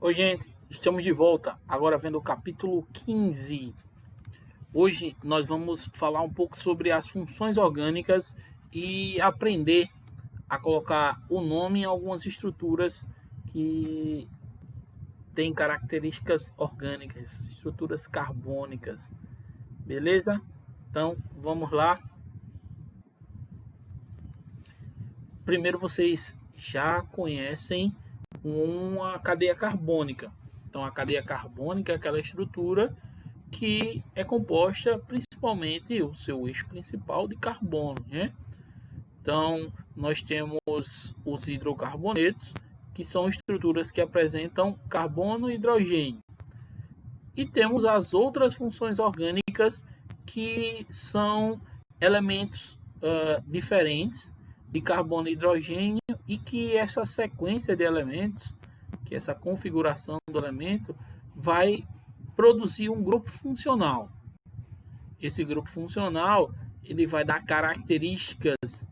Oi, gente, estamos de volta, agora vendo o capítulo 15. Hoje nós vamos falar um pouco sobre as funções orgânicas e aprender a colocar o nome em algumas estruturas que têm características orgânicas, estruturas carbônicas, beleza? Então vamos lá. Primeiro, vocês já conhecem uma cadeia carbônica. Então, a cadeia carbônica é aquela estrutura que é composta principalmente o seu eixo principal de carbono, né? Então, nós temos os hidrocarbonetos, que são estruturas que apresentam carbono e hidrogênio. E temos as outras funções orgânicas, que são elementos diferentes de carbono e hidrogênio, e que essa sequência de elementos, que essa configuração do elemento, vai produzir um grupo funcional. Esse grupo funcional ele vai dar características,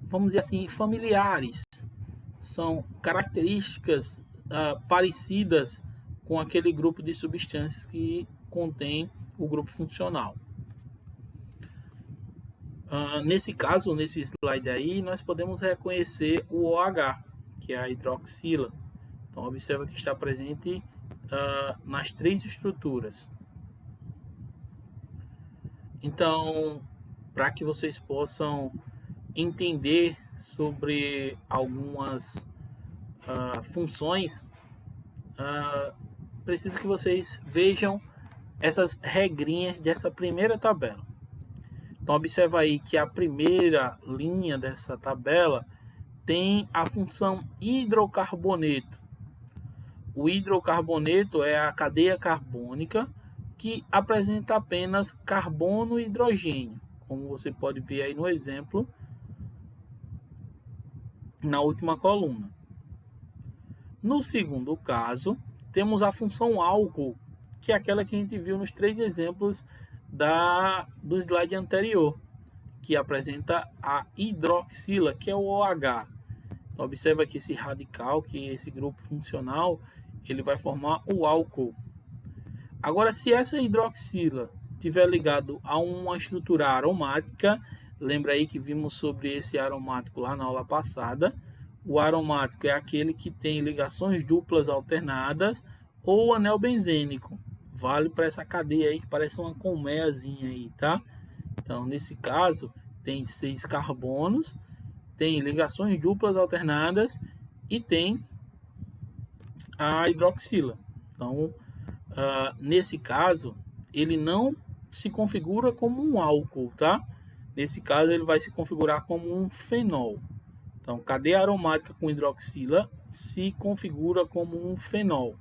vamos dizer assim, familiares. São características parecidas com aquele grupo de substâncias que contém o grupo funcional. Nesse caso, nesse slide aí, nós podemos reconhecer o OH, que é a hidroxila. Então, observa que está presente nas três estruturas. Então, para que vocês possam entender sobre algumas funções, preciso que vocês vejam essas regrinhas dessa primeira tabela. Então, observa aí que a primeira linha dessa tabela tem a função hidrocarboneto. O hidrocarboneto é a cadeia carbônica que apresenta apenas carbono e hidrogênio, como você pode ver aí no exemplo, na última coluna. No segundo caso, temos a função álcool, que é aquela que a gente viu nos três exemplos do slide anterior, que apresenta a hidroxila, que é o OH. Então, observa que esse radical, que esse grupo funcional, ele vai formar o álcool. Agora, se essa hidroxila estiver ligado a uma estrutura aromática, lembra aí que vimos sobre esse aromático lá na aula passada. O aromático é aquele que tem ligações duplas alternadas ou anel benzênico. Vale para essa cadeia aí que parece uma colmeiazinha aí, tá? Então, nesse caso, tem 6 carbonos, tem ligações duplas alternadas e tem a hidroxila. Então, nesse caso, ele não se configura como um álcool, tá? Nesse caso, ele vai se configurar como um fenol. Então, cadeia aromática com hidroxila se configura como um fenol.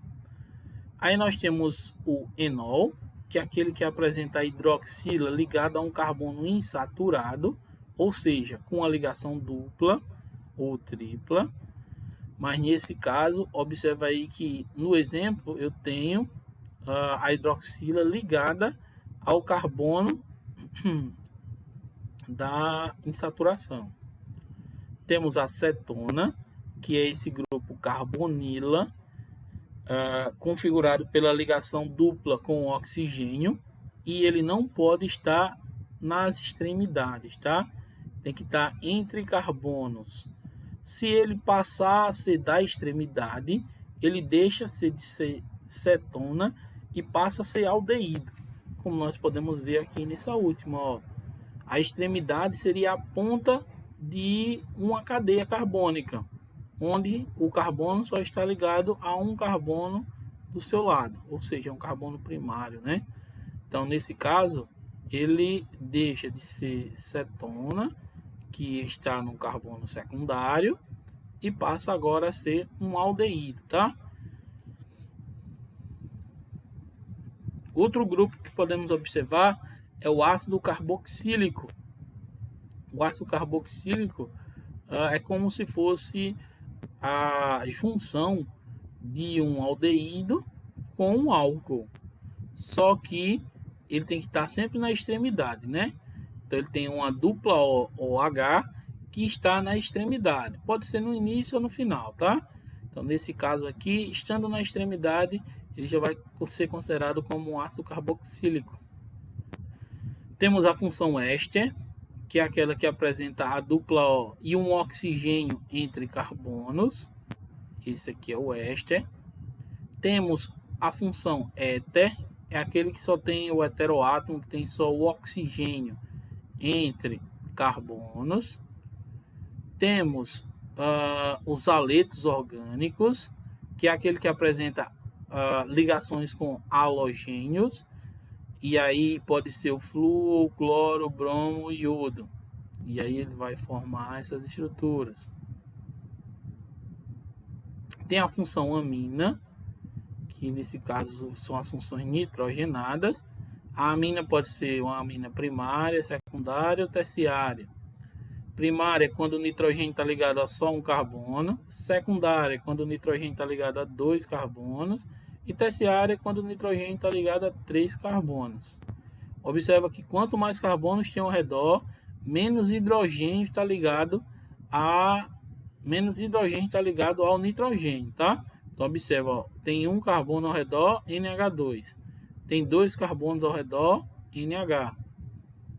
Aí nós temos o enol, que é aquele que apresenta a hidroxila ligada a um carbono insaturado, ou seja, com a ligação dupla ou tripla. Mas nesse caso, observa aí que no exemplo eu tenho a hidroxila ligada ao carbono da insaturação. Temos a cetona, que é esse grupo carbonila, configurado pela ligação dupla com o oxigênio, e ele não pode estar nas extremidades, tá? Tem que estar entre carbonos. Se ele passar a ser da extremidade, ele deixa de ser cetona e passa a ser aldeído, como nós podemos ver aqui nessa última, ó. A extremidade seria a ponta de uma cadeia carbônica, onde o carbono só está ligado a um carbono do seu lado, ou seja, um carbono primário, né? Então, nesse caso, ele deixa de ser cetona, que está no carbono secundário, e passa agora a ser um aldeído, tá? Outro grupo que podemos observar é o ácido carboxílico. O ácido carboxílico é como se fosse a junção de um aldeído com um álcool, só que ele tem que estar sempre na extremidade, né? Então ele tem uma dupla OH que está na extremidade, pode ser no início ou no final, tá? Então, nesse caso aqui, estando na extremidade, ele já vai ser considerado como um ácido carboxílico. Temos a função éster, que é aquela que apresenta a dupla O e um oxigênio entre carbonos. Esse aqui é o éster. Temos a função éter, é aquele que só tem o heteroátomo, que tem só o oxigênio entre carbonos. Temos os haletos orgânicos, que é aquele que apresenta ligações com halogênios, e aí pode ser o flúor, o cloro, o bromo e iodo. E aí ele vai formar essas estruturas. Tem a função amina, que nesse caso são as funções nitrogenadas. A amina pode ser uma amina primária, secundária ou terciária. Primária é quando o nitrogênio está ligado a só um carbono. Secundária é quando o nitrogênio está ligado a 2 carbonos. E terciária é quando o nitrogênio está ligado a 3 carbonos. Observa que quanto mais carbonos tem ao redor, menos hidrogênio está ligado ao nitrogênio, tá? Então observa, ó, tem um carbono ao redor, NH2. Tem 2 carbonos ao redor, NH.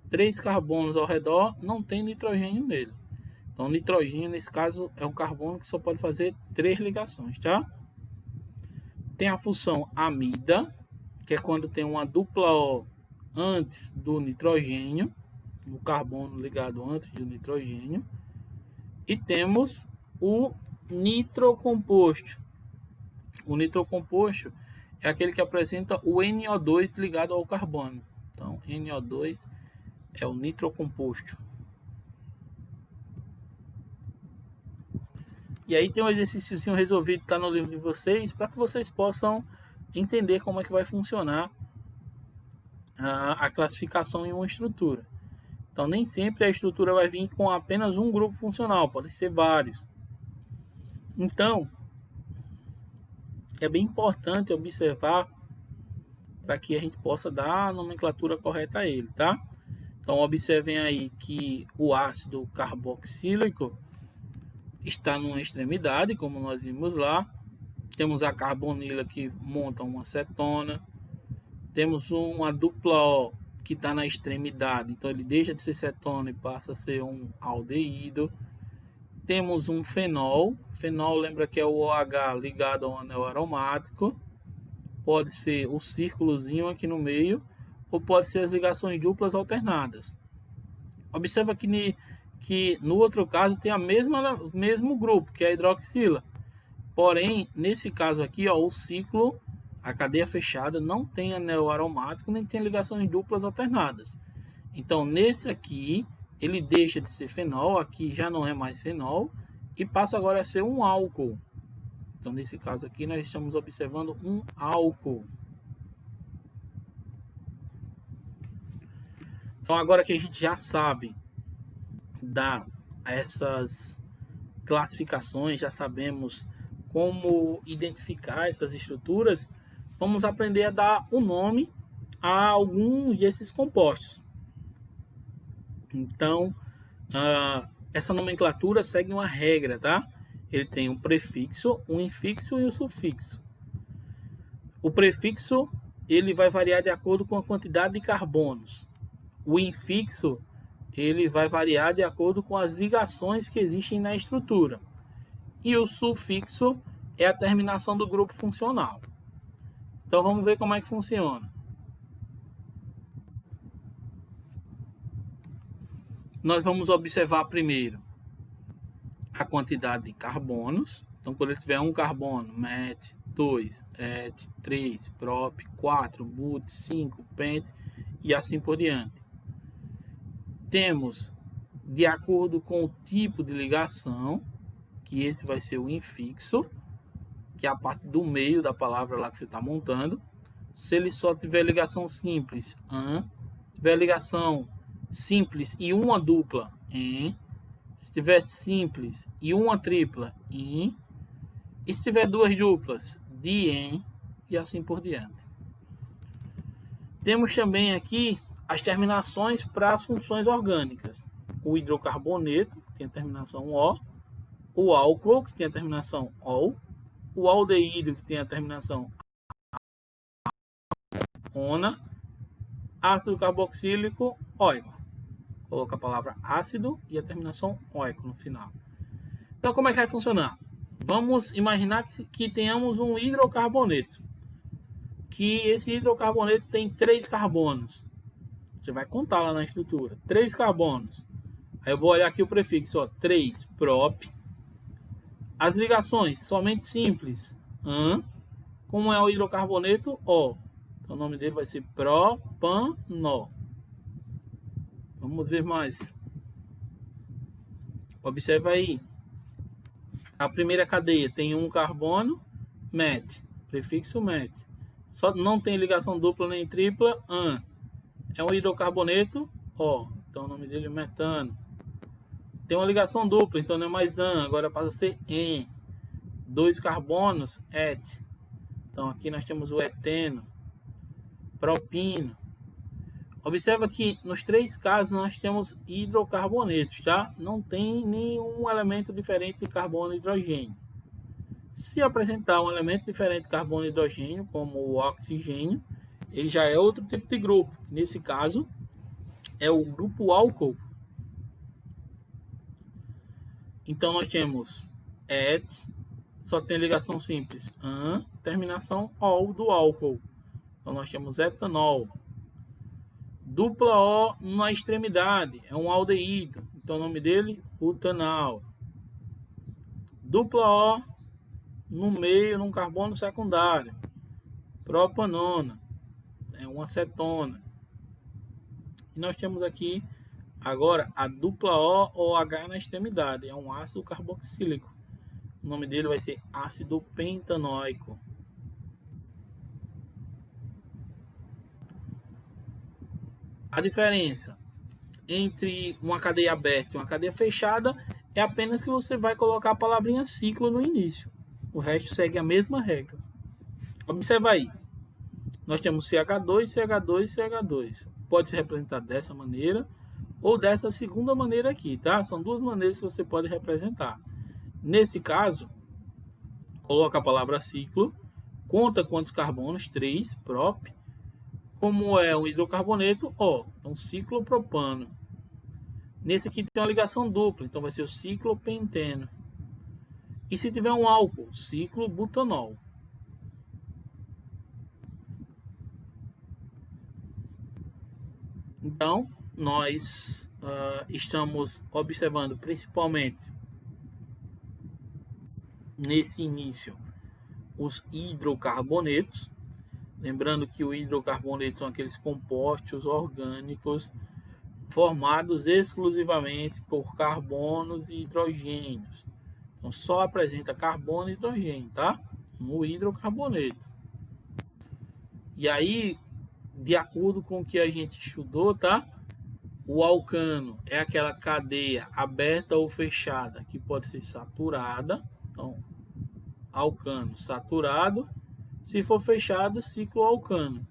3 carbonos ao redor, não tem nitrogênio nele. Então nitrogênio nesse caso é um carbono que só pode fazer 3 ligações, tá? Tem a função amida, que é quando tem uma dupla O antes do nitrogênio, o carbono ligado antes do nitrogênio. E temos o nitrocomposto. O nitrocomposto é aquele que apresenta o NO2 ligado ao carbono. Então, NO2 é o nitrocomposto. E aí tem um exercício resolvido, está no livro de vocês, para que vocês possam entender como é que vai funcionar a classificação em uma estrutura. Então, nem sempre a estrutura vai vir com apenas um grupo funcional, pode ser vários. Então, é bem importante observar para que a gente possa dar a nomenclatura correta a ele, tá? Então, observem aí que o ácido carboxílico está numa extremidade, como nós vimos lá. Temos a carbonila que monta uma cetona. Temos uma dupla O que está na extremidade, então ele deixa de ser cetona e passa a ser um aldeído. Temos um fenol. Fenol lembra que é o OH ligado ao anel aromático. Pode ser o círculozinho aqui no meio, ou pode ser as ligações duplas alternadas. Observa que no outro caso tem o mesmo grupo, que é a hidroxila. Porém, nesse caso aqui, ó, o ciclo, a cadeia fechada, não tem anel aromático, nem tem ligações duplas alternadas. Então, nesse aqui, ele deixa de ser fenol, aqui já não é mais fenol, e passa agora a ser um álcool. Então, nesse caso aqui, nós estamos observando um álcool. Então, agora que a gente já sabe dar essas classificações, já sabemos como identificar essas estruturas, vamos aprender a dar o nome a algum desses compostos. Então, essa nomenclatura segue uma regra, tá? Ele tem um prefixo, um infixo e um sufixo. O prefixo ele vai variar de acordo com a quantidade de carbonos. O infixo ele vai variar de acordo com as ligações que existem na estrutura. E o sufixo é a terminação do grupo funcional. Então vamos ver como é que funciona. Nós vamos observar primeiro a quantidade de carbonos. Então, quando ele tiver um carbono, met, 2, et, 3, prop, 4, but, 5, pent e assim por diante. Temos, de acordo com o tipo de ligação, que esse vai ser o infixo, que é a parte do meio da palavra lá que você está montando. Se ele só tiver ligação simples, tiver ligação simples e uma dupla, en. Se tiver simples e uma tripla, in. E se tiver duas duplas, dien, e assim por diante. Temos também aqui as terminações para as funções orgânicas. O hidrocarboneto, que tem a terminação O. O álcool, que tem a terminação OL. o aldeído, que tem a terminação ona, ácido carboxílico, oico. Coloca a palavra ácido e a terminação oico no final. Então, como é que vai funcionar? Vamos imaginar que tenhamos um hidrocarboneto. Que esse hidrocarboneto tem 3 carbonos. Você vai contar lá na estrutura. 3 carbonos. Aí eu vou olhar aqui o prefixo, ó, 3, prop. As ligações, somente simples. An. Como é o hidrocarboneto? O. Então o nome dele vai ser propano. Vamos ver mais. Observa aí. A primeira cadeia tem um carbono, met. Prefixo met. Só não tem ligação dupla nem tripla, an. É um hidrocarboneto, O. Então o nome dele é metano. Tem uma ligação dupla, então não é mais an, agora passa a ser en. 2 carbonos, et. Então aqui nós temos o eteno, propino. Observa que nos 3 casos nós temos hidrocarbonetos, tá? Não tem nenhum elemento diferente de carbono e hidrogênio. Se apresentar um elemento diferente de carbono e hidrogênio, como o oxigênio, ele já é outro tipo de grupo. Nesse caso, é o grupo álcool. Então nós temos et, só tem ligação simples, an, terminação ol do álcool. Então nós temos etanol. Dupla O na extremidade, é um aldeído. Então o nome dele, butanal. Dupla O no meio, num carbono secundário, propanona, é uma acetona. E nós temos aqui agora a dupla O ou H na extremidade, é um ácido carboxílico. O nome dele vai ser ácido pentanóico. A diferença entre uma cadeia aberta e uma cadeia fechada é apenas que você vai colocar a palavrinha ciclo no início. O resto segue a mesma regra. Observa aí. Nós temos CH2, CH2, CH2. Pode ser representado dessa maneira ou dessa segunda maneira aqui, tá? São 2 maneiras que você pode representar. Nesse caso, coloca a palavra ciclo, conta quantos carbonos, 3, prop. Como é um hidrocarboneto, O. Então, ciclopropano. Nesse aqui tem uma ligação dupla, então vai ser o ciclopenteno. E se tiver um álcool, ciclobutanol. Então, nós estamos observando principalmente nesse início os hidrocarbonetos. Lembrando que o hidrocarboneto são aqueles compostos orgânicos formados exclusivamente por carbonos e hidrogênios. Então, só apresenta carbono e hidrogênio, tá? No hidrocarboneto. E aí, de acordo com o que a gente estudou, tá? O alcano é aquela cadeia aberta ou fechada que pode ser saturada. Então, alcano saturado. Se for fechado, cicloalcano.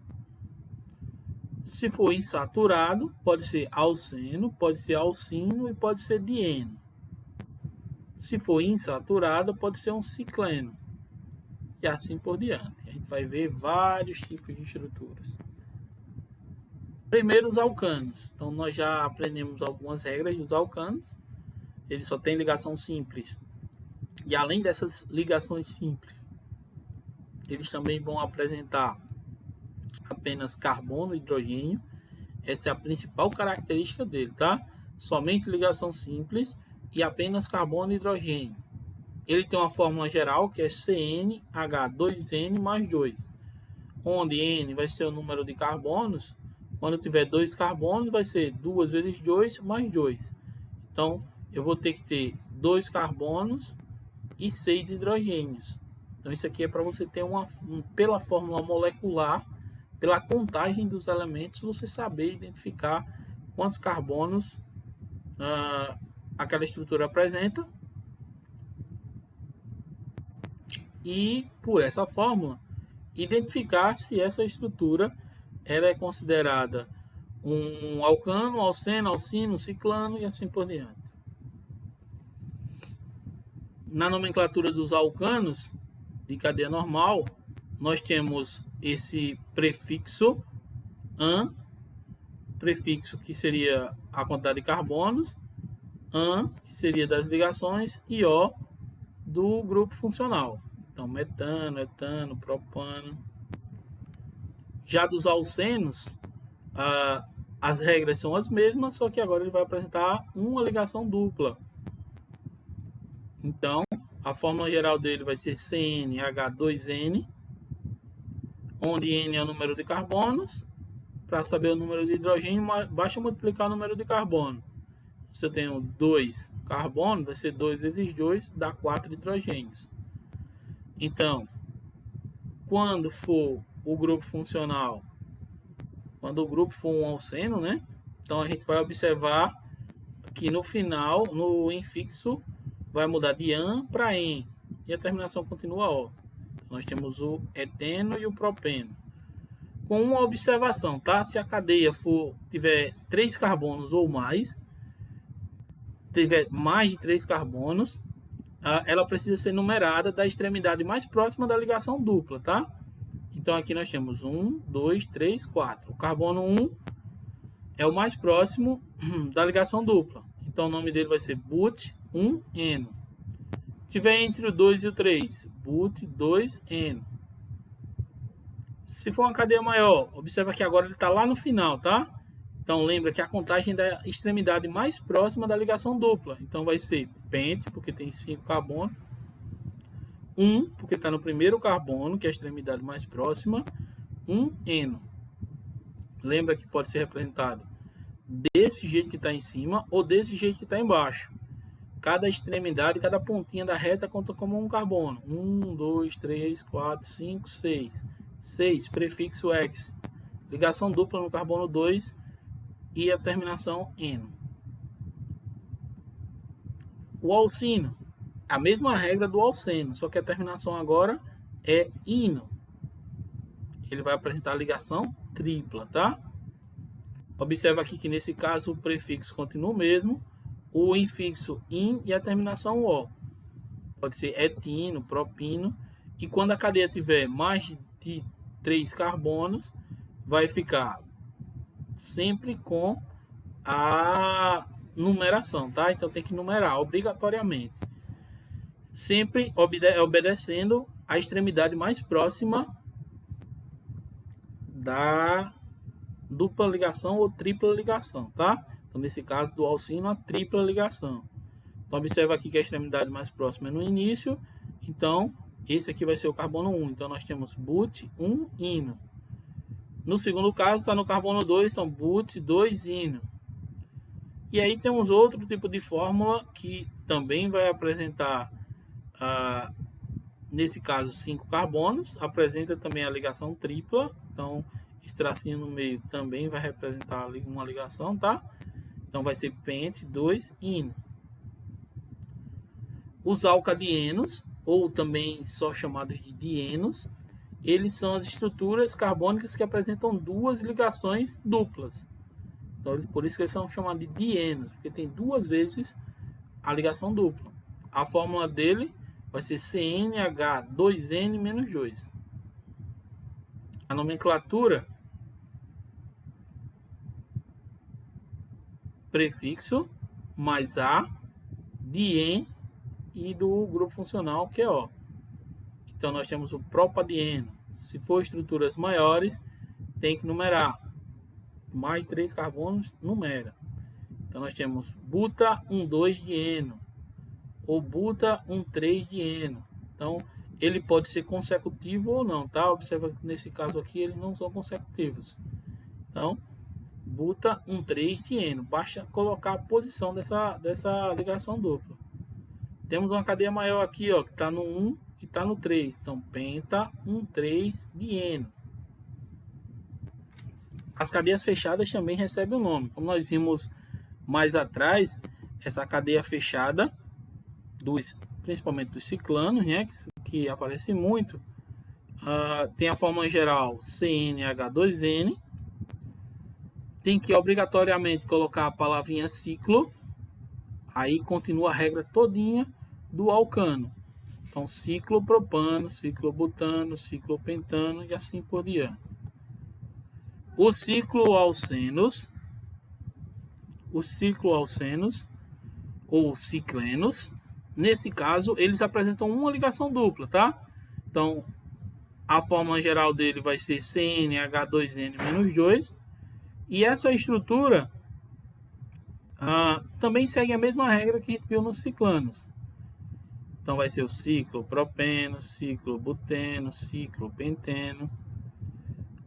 Se for insaturado, pode ser alceno, pode ser alcino e pode ser dieno. Se for insaturado, pode ser um cicleno. E assim por diante. A gente vai ver vários tipos de estruturas. Primeiro, os alcanos. Então, nós já aprendemos algumas regras dos alcanos. Eles só têm ligação simples. E além dessas ligações simples, eles também vão apresentar apenas carbono e hidrogênio. Essa é a principal característica dele, tá? Somente ligação simples e apenas carbono e hidrogênio. Ele tem uma fórmula geral que é CnH2n mais 2, onde N vai ser o número de carbonos. Quando tiver 2 carbonos, vai ser 2 vezes 2 mais 2. Então, eu vou ter que ter 2 carbonos e 6 hidrogênios. Então, isso aqui é para você ter pela fórmula molecular, pela contagem dos elementos, você saber identificar quantos carbonos aquela estrutura apresenta. E, por essa fórmula, identificar se essa estrutura ela é considerada um alcano, alceno, alcino, ciclano e assim por diante. Na nomenclatura dos alcanos, de cadeia normal, nós temos esse prefixo an, prefixo que seria a quantidade de carbonos, an, que seria das ligações, e O do grupo funcional. Então, metano, etano, propano. Já dos alcenos, as regras são as mesmas, só que agora ele vai apresentar uma ligação dupla. Então, a fórmula geral dele vai ser CnH2n, onde N é o número de carbonos. Para saber o número de hidrogênio, basta multiplicar o número de carbono. Se eu tenho 2 carbonos, vai ser 2 vezes 2, dá 4 hidrogênios. Então, quando for o grupo funcional, quando o grupo for um alceno, né? Então, a gente vai observar que no final, no infixo, vai mudar de an para en. E a terminação continua O. Nós temos o eteno e o propeno. Com uma observação, tá? Se a cadeia tiver 3 carbonos ou mais, tiver mais de 3 carbonos, ela precisa ser numerada da extremidade mais próxima da ligação dupla, tá? Então aqui nós temos 1, 2, 3, 4. O carbono 1 é o mais próximo da ligação dupla. Então o nome dele vai ser but1eno. Se tiver entre o 2 e o 3, but2eno. Se for uma cadeia maior, observa que agora ele está lá no final, tá? Então lembra que a contagem é da extremidade mais próxima da ligação dupla. Então vai ser pente, porque tem 5 carbonos. 1, porque está no primeiro carbono, que é a extremidade mais próxima. 1eno. Lembra que pode ser representado desse jeito que está em cima ou desse jeito que está embaixo. Cada extremidade, cada pontinha da reta conta como um carbono. 1, 2, 3, 4, 5, 6. 6, prefixo X. Ligação dupla no carbono 2 e a terminação eno. O alcino, a mesma regra do alceno, só que a terminação agora é ino. Ele vai apresentar a ligação tripla, tá? Observa aqui que nesse caso o prefixo continua o mesmo, o infixo in e a terminação O. Pode ser etino, propino, e quando a cadeia tiver mais de 3 carbonos, vai ficar sempre com a numeração, tá? Então tem que numerar obrigatoriamente. Sempre obedecendo a extremidade mais próxima da dupla ligação ou tripla ligação, tá? Então nesse caso do alcino, a tripla ligação. Então observa aqui que a extremidade mais próxima é no início, então esse aqui vai ser o carbono 1. Então nós temos but1ino. No segundo caso está no carbono 2, então but2ino. E aí temos outro tipo de fórmula que também vai apresentar, nesse caso, 5 carbonos. Apresenta também a ligação tripla. Então esse tracinho no meio também vai representar uma ligação, tá? Então vai ser pente2ino. Os alcadienos, ou também só chamados de dienos, eles são as estruturas carbônicas que apresentam 2 ligações duplas. Então, por isso que eles são chamados de dienos, porque tem 2 vezes a ligação dupla. A fórmula dele vai ser CnH2n-2. A nomenclatura: prefixo mais A, dien e do grupo funcional, que é O. Então nós temos o propadieno. Se for estruturas maiores, tem que numerar. Mais 3 carbonos, numera. Então nós temos buta-1,2-dieno ou buta-1,3-dieno. Então ele pode ser consecutivo ou não, tá? Observa que nesse caso aqui eles não são consecutivos. Então, buta-1,3-dieno. Basta colocar a posição dessa ligação dupla. Temos uma cadeia maior aqui, ó, que está no 1 e está no 3. Então, penta-1,3-dieno. As cadeias fechadas também recebem o nome. Como nós vimos mais atrás, essa cadeia fechada, principalmente dos ciclanos, né, que aparece muito, tem a fórmula geral CnH2n. Tem que obrigatoriamente colocar a palavrinha ciclo. Aí continua a regra todinha do alcano. Então, ciclopropano, ciclobutano, ciclopentano e assim por diante. Os cicloalcenos ou ciclenos, nesse caso, eles apresentam uma ligação dupla, tá? Então, a fórmula geral dele vai ser CnH2n-2, e essa estrutura também segue a mesma regra que a gente viu nos ciclanos. Então, vai ser o ciclopropeno, ciclobuteno, ciclopenteno.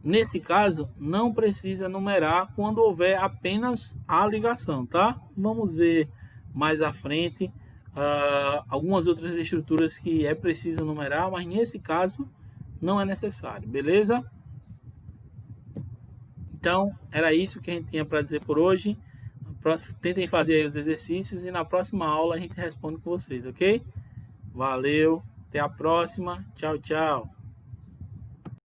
Nesse caso, não precisa numerar quando houver apenas a ligação, tá? Vamos ver mais à frente algumas outras estruturas que é preciso numerar, mas nesse caso não é necessário, beleza? Então, era isso que a gente tinha para dizer por hoje. Tentem fazer aí os exercícios e na próxima aula a gente responde com vocês, ok? Valeu, até a próxima. Tchau, tchau.